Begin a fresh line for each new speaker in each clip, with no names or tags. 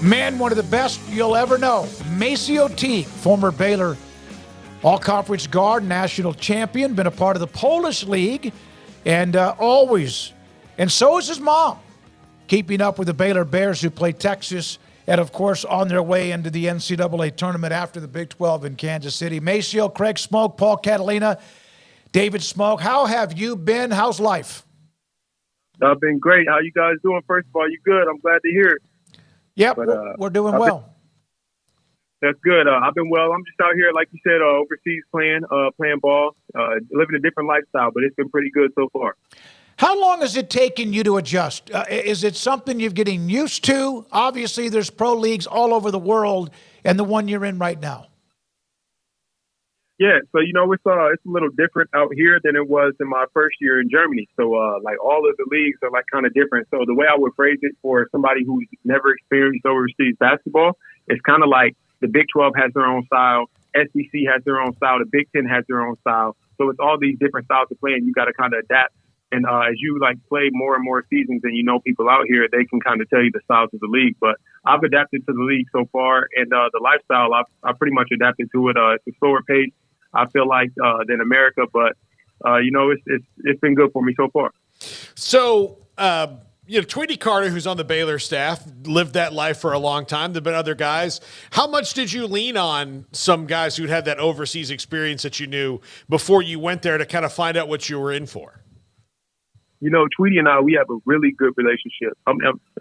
Man, one of the best you'll ever know. MaCio Teague, former Baylor all-conference guard, national champion, been a part of the Polish League, and always, and so is his mom, keeping up with the Baylor Bears who play Texas and, of course, on their way into the NCAA tournament after the Big 12 in Kansas City. MaCio, Craig Smoke, Paul Catalina, David Smoke, how have you been? How's life?
I've been great. How you guys doing? First of all, you good? I'm glad to hear it.
Yep, we're doing well.
That's good. I've been well. I'm just out here, like you said, overseas playing ball, living a different lifestyle, but it's been pretty good so far.
How long has it taken you to adjust? Is it something you're getting used to? Obviously, there's pro leagues all over the world, and the one you're in right now.
Yeah, so it's a little different out here than it was in my first year in Germany. So like all of the leagues are like kind of different. So the way I would phrase it for somebody who's never experienced overseas basketball, it's kind of like the Big 12 has their own style, SEC has their own style, the Big 10 has their own style. So it's all these different styles of play, and you got to kind of adapt. And as you like play more and more seasons, and people out here, they can kind of tell you the styles of the league. But I've adapted to the league so far, and the lifestyle I've pretty much adapted to it. It's a slower pace, I feel like, than America, but it's been good for me so far.
So, Tweety Carter, who's on the Baylor staff, lived that life for a long time. There've been other guys. How much did you lean on some guys who'd had that overseas experience that you knew before you went there to kind of find out what you were in for?
Tweety and I, we have a really good relationship.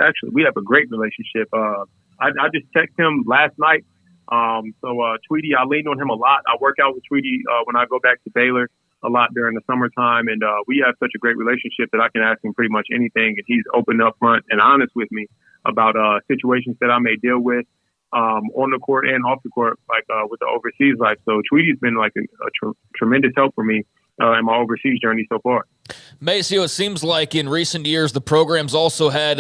Actually, we have a great relationship. I just texted him last night. So Tweety, I leaned on him a lot. I work out with Tweety when I go back to Baylor a lot during the summertime, and we have such a great relationship that I can ask him pretty much anything, and he's open up front and honest with me about situations that I may deal with on the court and off the court, like with the overseas life. So Tweety's been like a tremendous help for me in my overseas journey so far.
MaCio, it seems like in recent years the program's also had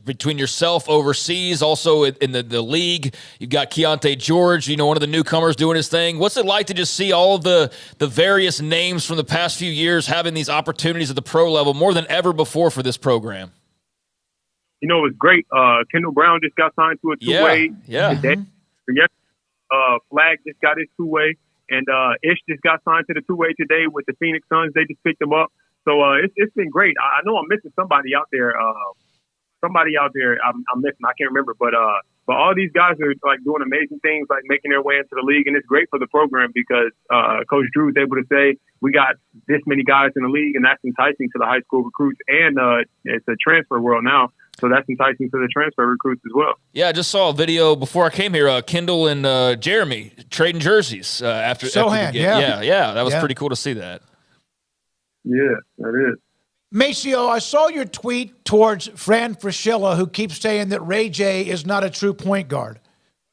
between yourself overseas, also in the league. You've got Keontae George, one of the newcomers doing his thing. What's it like to just see all of the various names from the past few years having these opportunities at the pro level more than ever before for this program?
It was great. Kendall Brown just got signed to a two-way today. Flag just got his two-way. And Ish just got signed to the two-way today with the Phoenix Suns. They just picked him up. So it's been great. I know I'm missing somebody out there. I'm missing. I can't remember. But all these guys are like doing amazing things, like making their way into the league. And it's great for the program because Coach Drew is able to say, we got this many guys in the league, and that's enticing to the high school recruits. And it's a transfer world now. So that's enticing to the transfer recruits as well.
Yeah, I just saw a video before I came here. Kendall and Jeremy trading jerseys after the game. Yeah, that was pretty cool to see that. Yeah,
that is.
MaCio, I saw your tweet towards Fran Fraschilla, who keeps saying that RayJ is not a true point guard.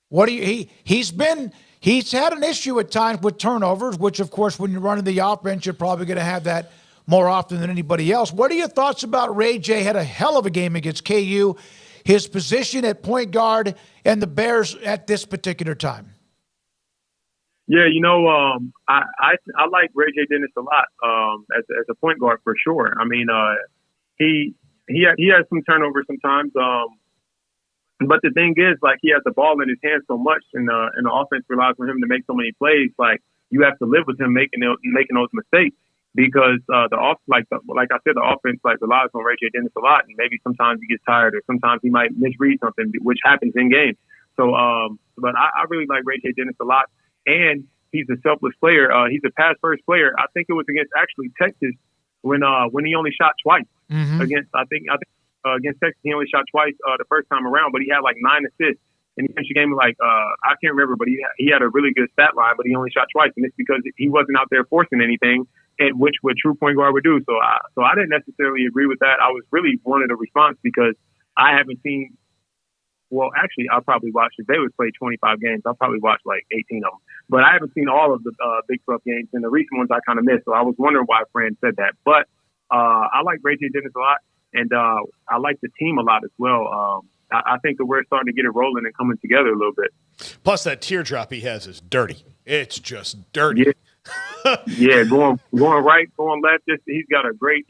He's had an issue at times with turnovers, which of course when you're running the offense, you're probably going to have that more often than anybody else. What are your thoughts about RayJ? Had a hell of a game against KU, his position at point guard, and the Bears at this particular time?
Yeah, I like RayJ Dennis a lot as a point guard for sure. I mean, he has some turnovers sometimes, but the thing is, like, he has the ball in his hands so much, and the offense relies on him to make so many plays. Like, you have to live with him making those mistakes. Because like I said, the offense like relies on RayJ Dennis a lot, and maybe sometimes he gets tired, or sometimes he might misread something, which happens in games. So, but I really like RayJ Dennis a lot, and he's a selfless player. He's a pass first player. I think it was against actually Texas when he only shot twice against Texas. He only shot twice the first time around, but he had like 9 assists. And he finished the game like I can't remember, but he had a really good stat line, but he only shot twice, and it's because he wasn't out there forcing anything, and which what true point guard would do. So I didn't necessarily agree with that. I was really wanted a response because I haven't seen. Well, actually, I probably watched if Baylor's played 25 games. I probably watched like 18 of them, but I haven't seen all of the Big 12 games, and the recent ones I kind of missed. So I was wondering why Fran said that. But I like RayJ Dennis a lot, and I like the team a lot as well. I think that we're starting to get it rolling and coming together a little bit.
Plus, that teardrop he has is dirty. It's just dirty.
Yeah, going right, going left. He's got great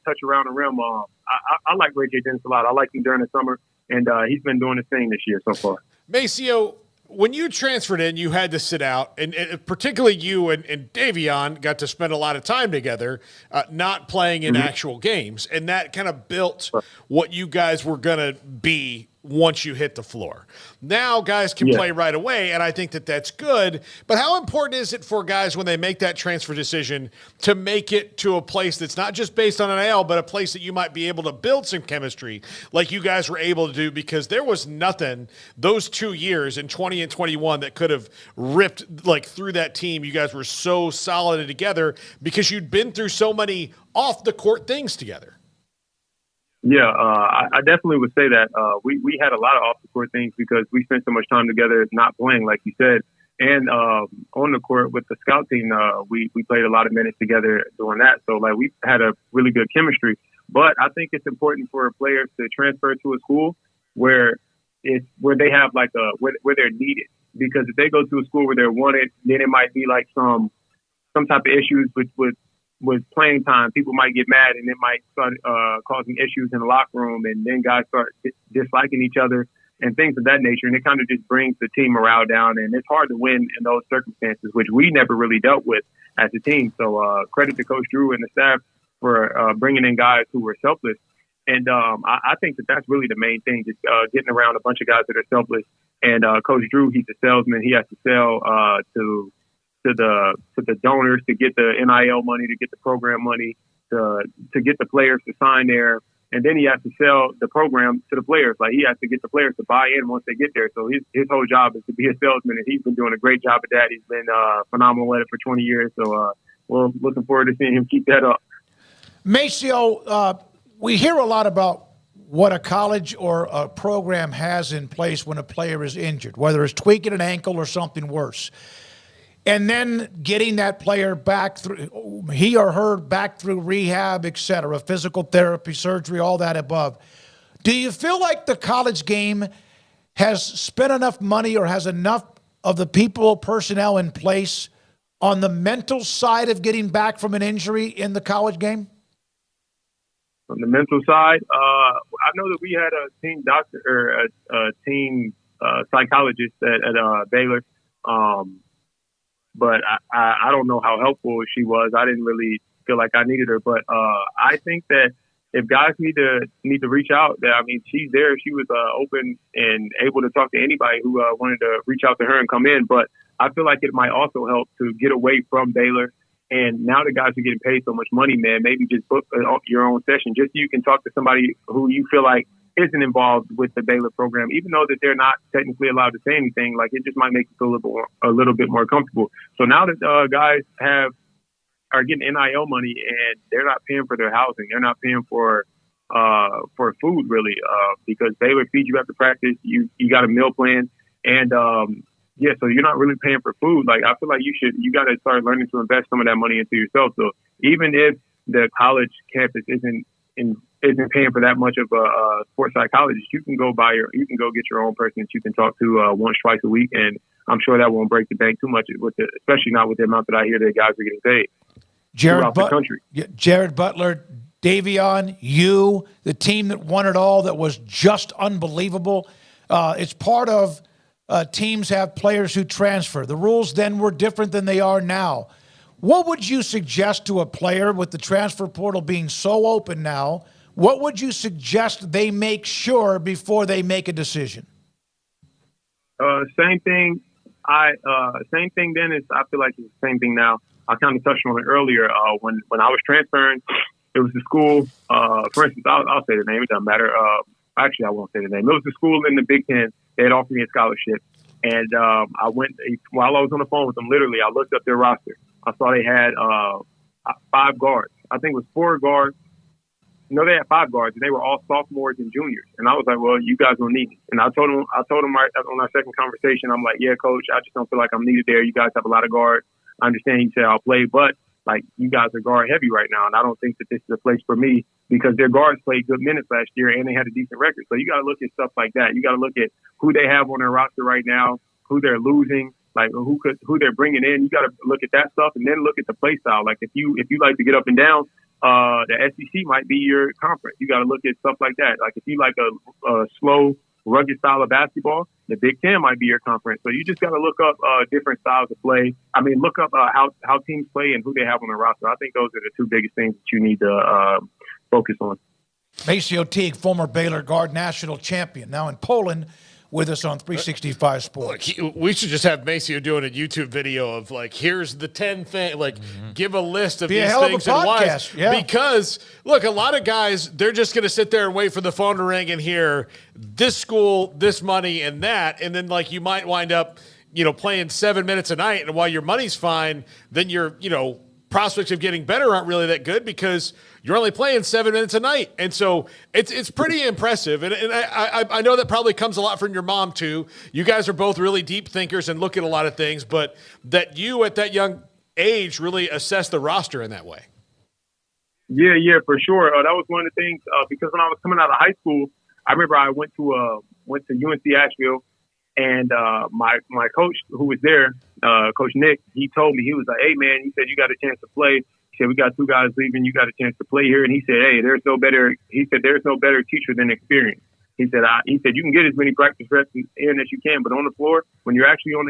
touch around the rim. I like RayJ Dennis a lot. I liked him during the summer. and he's been doing his thing this year so far.
MaCio, when you transferred in, you had to sit out, and particularly you and Davion got to spend a lot of time together, not playing in actual games, and that kind of built what you guys were going to be once you hit the floor. Now guys can play right away, and I think that that's good, but how important is it for guys when they make that transfer decision to make it to a place that's not just based on an AL, but a place that you might be able to build some chemistry like you guys were able to do, because there was nothing those 2 years in 20 and 21 that could have ripped like through that team. You guys were so solid together because you'd been through so many off the court things together.
Yeah, I definitely would say that we had a lot of off-the-court things because we spent so much time together not playing, like you said. And on the court with the scout team, we played a lot of minutes together doing that. So, like, we had a really good chemistry. But I think it's important for players to transfer to a school where they have, like, where they're needed. Because if they go to a school where they're wanted, then it might be, like, some type of issues with playing time. People might get mad, and it might start causing issues in the locker room, and then guys start disliking each other and things of that nature. And it kind of just brings the team morale down, and it's hard to win in those circumstances, which we never really dealt with as a team. So credit to Coach Drew and the staff for bringing in guys who were selfless. And I think that that's really the main thing, just getting around a bunch of guys that are selfless. And Coach Drew, he's a salesman. He has to sell to the donors to get the NIL money, to get the program money, to get the players to sign there. And then he has to sell the program to the players. Like, he has to get the players to buy in once they get there. So his whole job is to be a salesman, and he's been doing a great job at that. He's been phenomenal at it for 20 years. So we're looking forward to seeing him keep that up.
MaCio, we hear a lot about what a college or a program has in place when a player is injured, whether it's tweaking an ankle or something worse. And then getting that player back through, he or her back through rehab, et cetera, physical therapy, surgery, all that above. Do you feel like the college game has spent enough money or has enough of the personnel in place on the mental side of getting back from an injury in the college game?
On the mental side, I know that we had a team doctor or a team psychologist at Baylor. But I don't know how helpful she was. I didn't really feel like I needed her. But I think that if guys need to reach out, I mean, she's there. She was open and able to talk to anybody who wanted to reach out to her and come in. But I feel like it might also help to get away from Baylor. And now the guys are getting paid so much money, man, maybe just book your own session just so you can talk to somebody who you feel like isn't involved with the Baylor program, even though that they're not technically allowed to say anything. Like, it just might make you feel a little bit more comfortable. So now that guys are getting NIL money and they're not paying for their housing, they're not paying for food really, because Baylor feeds you after practice. You got a meal plan, and so you're not really paying for food. Like, I feel like you got to start learning to invest some of that money into yourself. So even if the college campus isn't paying for that much of a sports psychologist, you can go get your own person that you can talk to once, twice a week, and I'm sure that won't break the bank too much especially not with the amount that I hear that guys are getting paid throughout the country.
Jared Butler, Davion, you, the team that won it all, that was just unbelievable. It's part of teams have players who transfer. The rules then were different than they are now. What would you suggest to a player with the transfer portal being so open now? What would you suggest they make sure before they make a decision?
Same thing. Same thing, Dennis. I feel like it's the same thing now. I kind of touched on it earlier. When I was transferring, it was the school. For instance, I'll say the name. It doesn't matter. Actually, I won't say the name. It was the school in the Big Ten. They had offered me a scholarship. And I went, while I was on the phone with them, literally, I looked up their roster. I saw they had 5 guards. I think it was 4 guards. No, they had 5 guards, and they were all sophomores and juniors. And I was like, well, you guys don't need me. And I told them right on our second conversation, I'm like, yeah, coach, I just don't feel like I'm needed there. You guys have a lot of guards. I understand you say I'll play, but like, you guys are guard heavy right now, and I don't think that this is a place for me because their guards played good minutes last year and they had a decent record. So you got to look at stuff like that. You got to look at who they have on their roster right now, who they're losing, like who they're bringing in. You got to look at that stuff and then look at the play style. Like, if you like to get up and down, the SEC might be your conference. You got to look at stuff like that. Like if you like a slow, rugged style of basketball, the Big Ten might be your conference. So you just got to look up different styles of play. I mean, look up how teams play and who they have on their roster. I think those are the two biggest things that you need to focus on.
MaCio Teague, former Baylor Guard national champion, now in Poland with us on 365 Sports.
Look, we should just have MaCio doing a YouTube video of like, here's the 10 things, like give a list of these things and why.
Yeah.
Because look, a lot of guys, they're just going to sit there and wait for the phone to ring and hear this school, this money, and that. And then like you might wind up, playing 7 minutes a night. And while your money's fine, then your, prospects of getting better aren't really that good because you're only playing 7 minutes a night. And so it's pretty impressive. And I know that probably comes a lot from your mom too. You guys are both really deep thinkers and look at a lot of things, but that you at that young age really assess the roster in that way.
Yeah, for sure. That was one of the things because when I was coming out of high school, I remember I went to UNC Asheville, and my coach who was there, Coach Nick, he told me, he was like, "Hey man," he said, "you got a chance to play." He said, "We got 2 guys leaving. You got a chance to play here." And he said, "Hey, there's no better teacher than experience." He said, "You can get as many practice reps in as you can, but on the floor, when you're actually in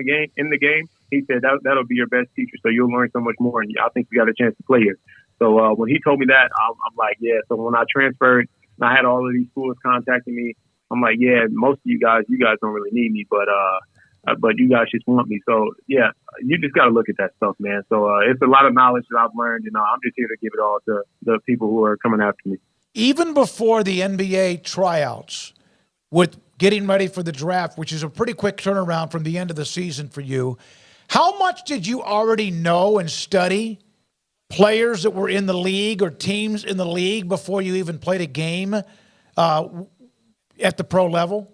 the game, he said that'll be your best teacher. So you'll learn so much more. And I think you got a chance to play here." So when he told me that, I'm like, yeah. So when I transferred, and I had all of these schools contacting me, I'm like, yeah, most of you guys don't really need me, but you guys just want me. So yeah, you just got to look at that stuff, man. So it's a lot of knowledge that I've learned, and I'm just here to give it all to the people who are coming after me.
Even before the NBA tryouts, with getting ready for the draft, which is a pretty quick turnaround from the end of the season for you, how much did you already know and study players that were in the league or teams in the league before you even played a game at the pro level?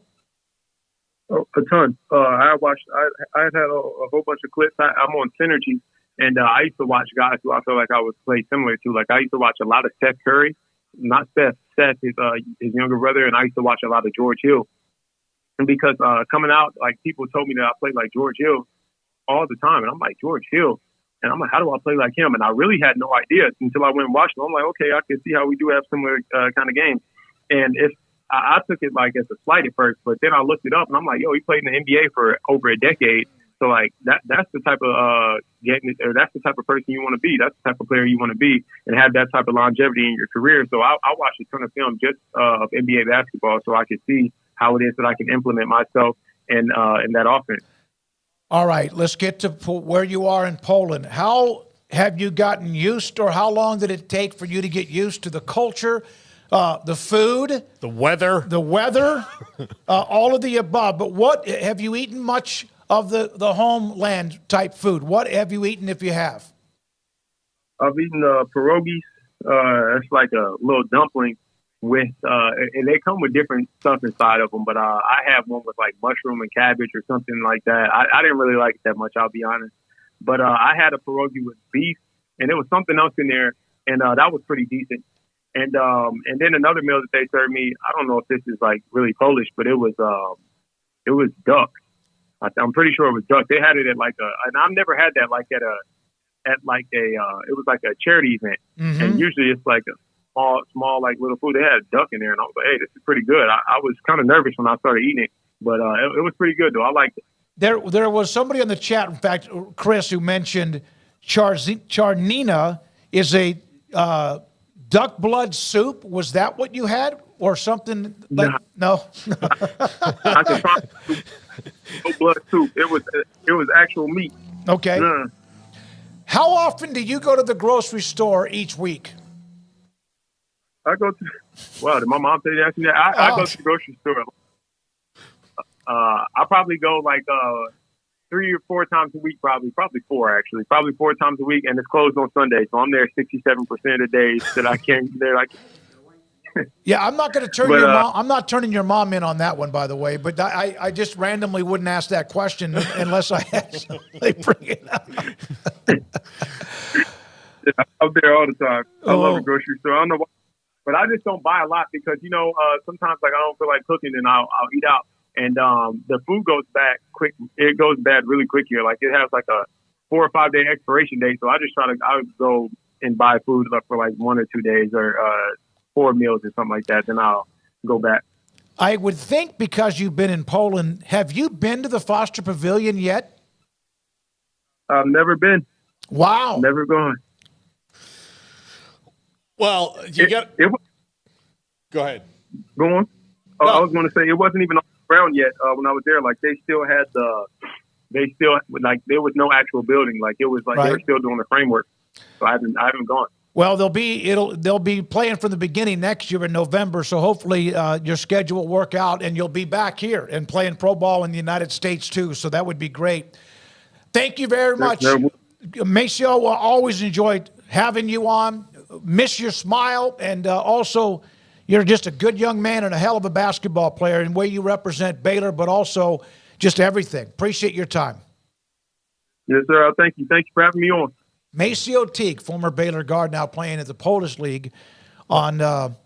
Oh, a ton. I had a whole bunch of clips. I'm on Synergy, and I used to watch guys who I feel like I would play similar to. Like I used to watch a lot of Steph Curry, not Seth, his younger brother, and I used to watch a lot of George Hill. And because coming out, like people told me that I played like George Hill all the time, and I'm like, George Hill, and I'm like, how do I play like him? And I really had no idea until I went and watched him. I'm like, okay, I can see how we do have similar kind of games. And I took it like as a slight at first, but then I looked it up and I'm like, yo, he played in the NBA for over a decade. So like that's the type of that's the type of person you want to be. That's the type of player you want to be and have that type of longevity in your career. So I watched a ton of film just of NBA basketball so I could see how it is that I can implement myself in that offense.
All right, let's get to where you are in Poland. How have you gotten used, or how long did it take for you to get used to the culture, the food,
the weather,
all of the above? But what have you eaten much of the homeland type food? What have you eaten if you have?
I've eaten pierogies. It's like a little dumpling with, and they come with different stuff inside of them. But I have one with like mushroom and cabbage or something like that. I didn't really like it that much, I'll be honest. But I had a pierogi with beef, and there was something else in there, and that was pretty decent. And then another meal that they served me, I don't know if this is like really Polish, but it was duck. I'm pretty sure it was duck. They had it at like and I've never had that like it was like a charity event. Mm-hmm. And usually it's like a small like little food. They had duck in there, and I was like, hey, this is pretty good. I was kind of nervous when I started eating it, but it was pretty good though. I liked it.
There was somebody on the chat, in fact, Chris, who mentioned charnina is a duck blood soup. Was that what you had, or something? Like, no.
I can find no blood soup. It was actual meat.
Okay.
Yeah.
How often do you go to the grocery store each week?
I go to. Wow, did my mom say that? I go to the grocery store. I probably go like 3 or 4 times a week, probably 4 actually, probably 4 times a week, and it's closed on Sunday, so I'm there 67% of the days that I can't be there.
Yeah, I'm not going to turn your mom. I'm not turning your mom in on that one, by the way. But I just randomly wouldn't ask that question unless I had somebody bring it up.
Yeah, I'm there all the time. I love the grocery store. I don't know why, but I just don't buy a lot because sometimes like I don't feel like cooking and I'll eat out. And the food goes bad quick. It goes bad really quick here. Like it has like a 4 or 5 day expiration date. So I just I would go and buy food for like 1 or 2 days or 4 meals or something like that. Then I'll go back.
I would think because you've been in Poland, have you been to the Foster Pavilion yet?
I've never been.
Wow.
Never gone.
Well, go ahead.
Go on.
No.
I was going to say it wasn't even on the ground yet when I was there. Like they still had there was no actual building. Like it was like
Right.
they were still doing the framework. So I haven't gone.
Well, they'll be playing from the beginning next year in November. So hopefully your schedule will work out and you'll be back here and playing pro ball in the United States too. So that would be great. Thank you very much, MaCio. Always enjoyed having you on. Miss your smile, and also you're just a good young man and a hell of a basketball player in the way you represent Baylor, but also just everything. Appreciate your time.
Yes, sir. Thank you. Thank you for having me on.
MaCio Teague, former Baylor guard, now playing at the Polish League on